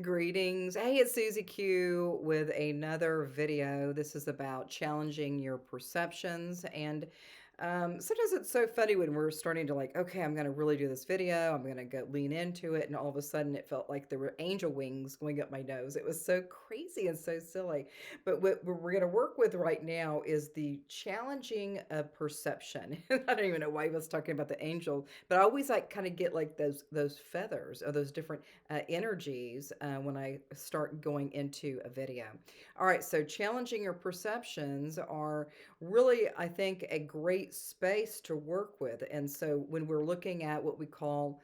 Greetings. Hey, it's Susie Q with another video. This is about challenging your perceptions. And sometimes it's so funny when we're starting to like, okay, I'm going to really do this video. I'm going to go lean into it. And all of a sudden it felt like there were angel wings going up my nose. It was so crazy and so silly. But what we're going to work with right now is the challenging of perception. I don't even know why I was talking about the angel, but I always like kind of get like those feathers or those different energies when I start going into a video. All right, so challenging your perceptions are really, I think, a great space to work with. And so when we're looking at what we call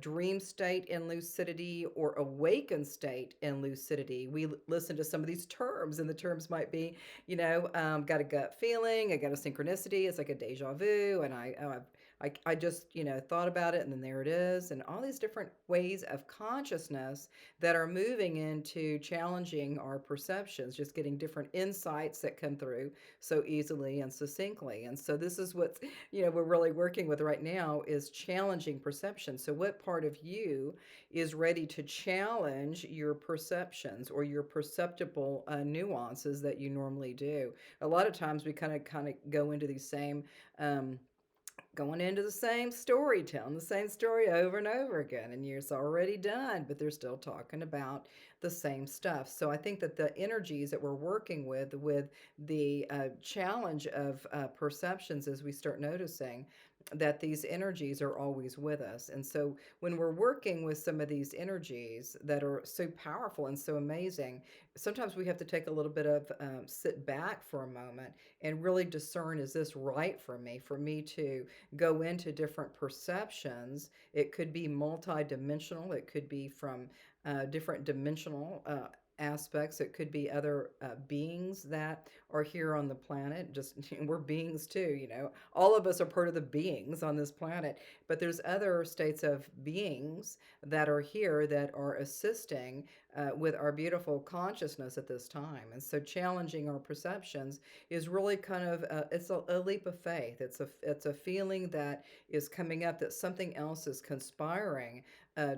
dream state in lucidity or awakened state in lucidity, we listen to some of these terms, and the terms might be, got a gut feeling, I got a synchronicity, it's like a deja vu, and I just, thought about it and then there it is. And all these different ways of consciousness that are moving into challenging our perceptions, just getting different insights that come through so easily and succinctly. And so this is what, we're really working with right now is challenging perception. So what part of you is ready to challenge your perceptions or your perceptible nuances that you normally do? A lot of times we kind of go into these same going into the same story, telling the same story over and over again, and it's already done, but they're still talking about the same stuff. So I think that the energies that we're working with the challenge of perceptions, as we start noticing that these energies are always with us. And so when we're working with some of these energies that are so powerful and so amazing, sometimes we have to take a little bit of sit back for a moment and really discern, is this right for me to go into different perceptions? It could be multidimensional, it could be from different dimensional aspects, it could be other beings that are here on the planet. Just we're beings too, all of us are part of the beings on this planet, but there's other states of beings that are here that are assisting with our beautiful consciousness at this time. And so challenging our perceptions is really kind of it's a leap of faith. It's a feeling that is coming up that something else is conspiring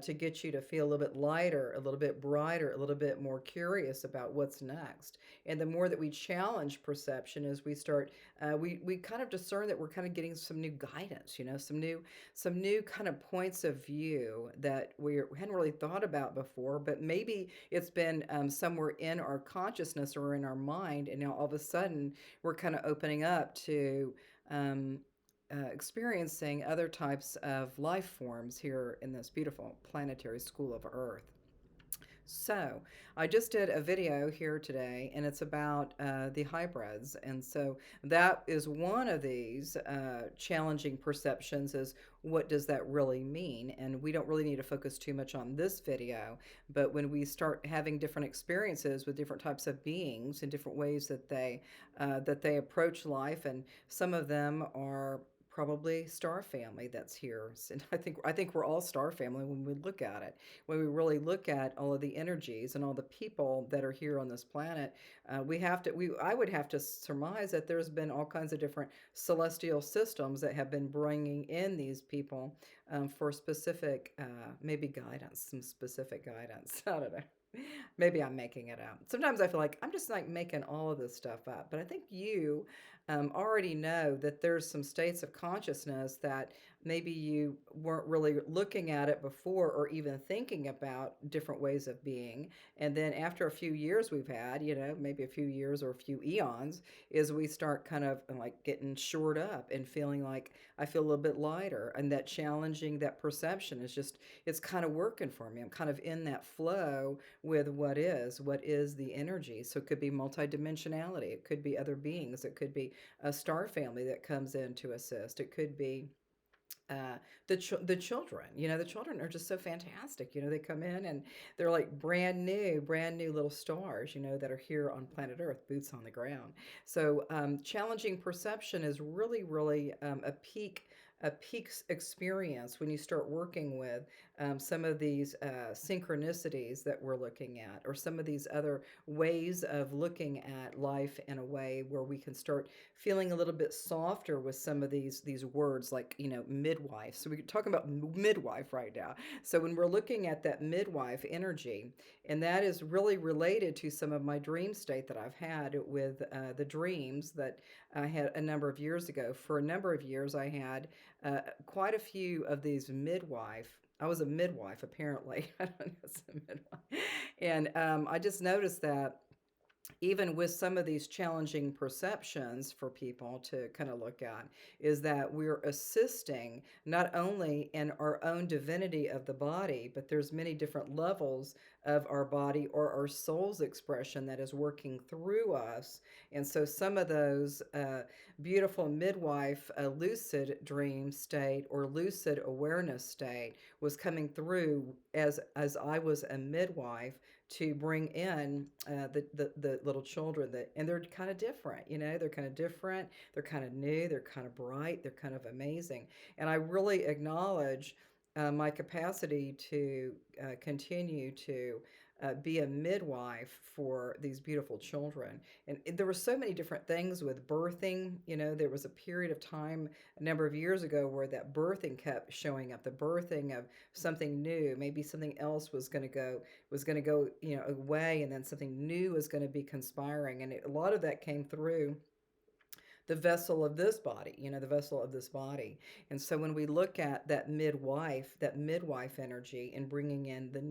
to get you to feel a little bit lighter, a little bit brighter, a little bit more curious about what's next. And the more that we challenge perception, as we start, we kind of discern that we're kind of getting some new guidance, some new kind of points of view that we hadn't really thought about before, but maybe it's been somewhere in our consciousness or in our mind, and now all of a sudden we're kind of opening up to um, experiencing other types of life forms here in this beautiful planetary school of Earth. So, I just did a video here today, and it's about the hybrids. And so, that is one of these challenging perceptions is what does that really mean? And we don't really need to focus too much on this video, but when we start having different experiences with different types of beings and different ways that they approach life, and some of them are probably star family that's here. And I think we're all star family when we look at it, when we really look at all of the energies and all the people that are here on this planet. I would have to surmise that there's been all kinds of different celestial systems that have been bringing in these people for specific, maybe guidance, some specific guidance. I don't know. Maybe I'm making it up. Sometimes I feel like I'm just like making all of this stuff up, but I think you already know that there's some states of consciousness that maybe you weren't really looking at it before or even thinking about different ways of being. And then after a few years we've had, maybe a few years or a few eons, is we start kind of like getting shored up and feeling like I feel a little bit lighter, and that challenging that perception is just, it's kind of working for me. I'm kind of in that flow with what is the energy. So it could be multidimensionality, it could be other beings, it could be a star family that comes in to assist, it could be uh, the children. The children are just so fantastic. They come in and they're like brand new little stars. That are here on planet Earth, boots on the ground. So challenging perception is really, really a peak experience when you start working with some of these synchronicities that we're looking at, or some of these other ways of looking at life in a way where we can start feeling a little bit softer with some of these words, like, midwife. So we're talking about midwife right now. So when we're looking at that midwife energy, and that is really related to some of my dream state that I've had with the dreams that I had a number of years ago. For a number of years, I had quite a few of these midwife. I was a midwife, apparently. I don't know, it's a midwife. And I just noticed that even with some of these challenging perceptions for people to kind of look at, is that we're assisting not only in our own divinity of the body, but there's many different levels of our body or our soul's expression that is working through us. And so some of those beautiful midwife lucid dream state or lucid awareness state was coming through as I was a midwife to bring in the little children, and they're kind of different. They're kind of different, they're kind of new, they're kind of bright, they're kind of amazing. And I really acknowledge my capacity to continue to be a midwife for these beautiful children. And there were so many different things with birthing. There was a period of time a number of years ago where that birthing kept showing up, the birthing of something new. Maybe something else was going to go away, and then something new was going to be conspiring. And a lot of that came through the vessel of this body, the vessel of this body. And so when we look at that midwife energy, and bringing in the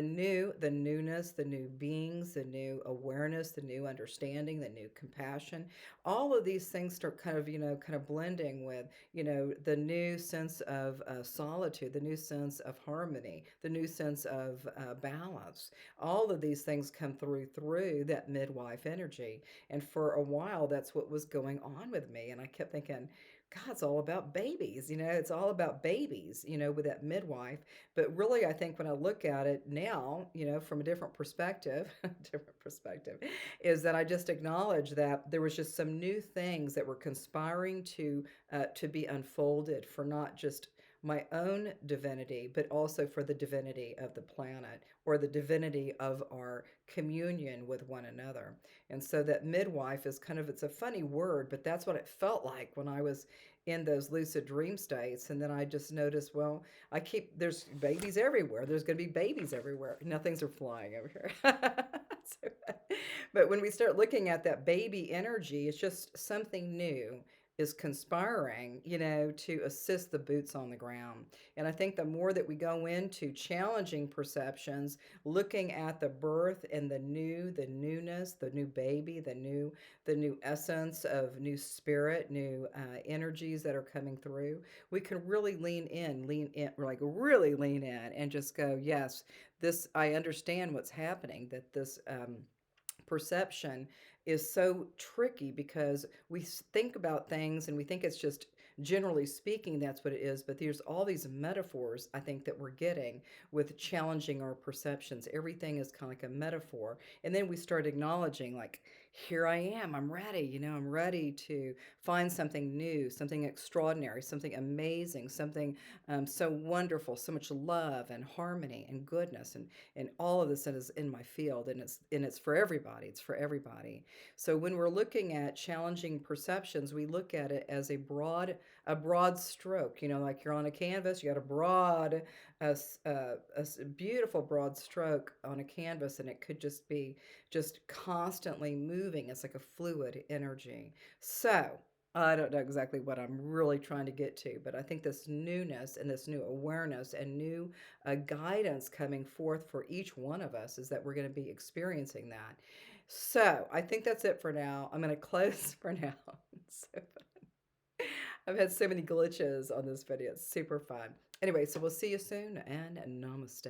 newness, the new beings, the new awareness, the new understanding, the new compassion, all of these things start kind of blending with, the new sense of solitude, the new sense of harmony, the new sense of balance. All of these things come through that midwife energy. And for a while, that's what was going on with me. And I kept thinking, God, it's all about babies. It's all about babies, with that midwife. But really, I think when I look at it now, from a different perspective, different perspective, is that I just acknowledge that there was just some new things that were conspiring to be unfolded for not just my own divinity, but also for the divinity of the planet, or the divinity of our communion with one another. And so that midwife is it's a funny word, but that's what it felt like when I was in those lucid dream states. And then I just noticed, well, there's babies everywhere. There's going to be babies everywhere. Now things are flying over here. So, but when we start looking at that baby energy, it's just something new is conspiring, to assist the boots on the ground. And I think the more that we go into challenging perceptions, looking at the birth and the newness, the new baby, the new essence of new spirit, new energies that are coming through, we can really lean in, like really lean in, and just go, yes, this, I understand what's happening, that this perception is so tricky, because we think about things and we think it's just, generally speaking, that's what it is. But there's all these metaphors, I think, that we're getting with challenging our perceptions. Everything is kind of like a metaphor. And then we start acknowledging, like, here I am, I'm ready, I'm ready to find something new, something extraordinary, something amazing, something so wonderful, so much love and harmony and goodness, and all of this is in my field, and it's for everybody. It's for everybody. So when we're looking at challenging perceptions, we look at it as a broad stroke. Like you're on a canvas, you got a beautiful broad stroke on a canvas, and it could just be just constantly moving. It's like a fluid energy. So I don't know exactly what I'm really trying to get to, but I think this newness and this new awareness and new guidance coming forth for each one of us is that we're going to be experiencing that. So I think that's it for now. I'm going to close for now. So fun. I've had so many glitches on this video. It's super fun. Anyway, so we'll see you soon, and namaste.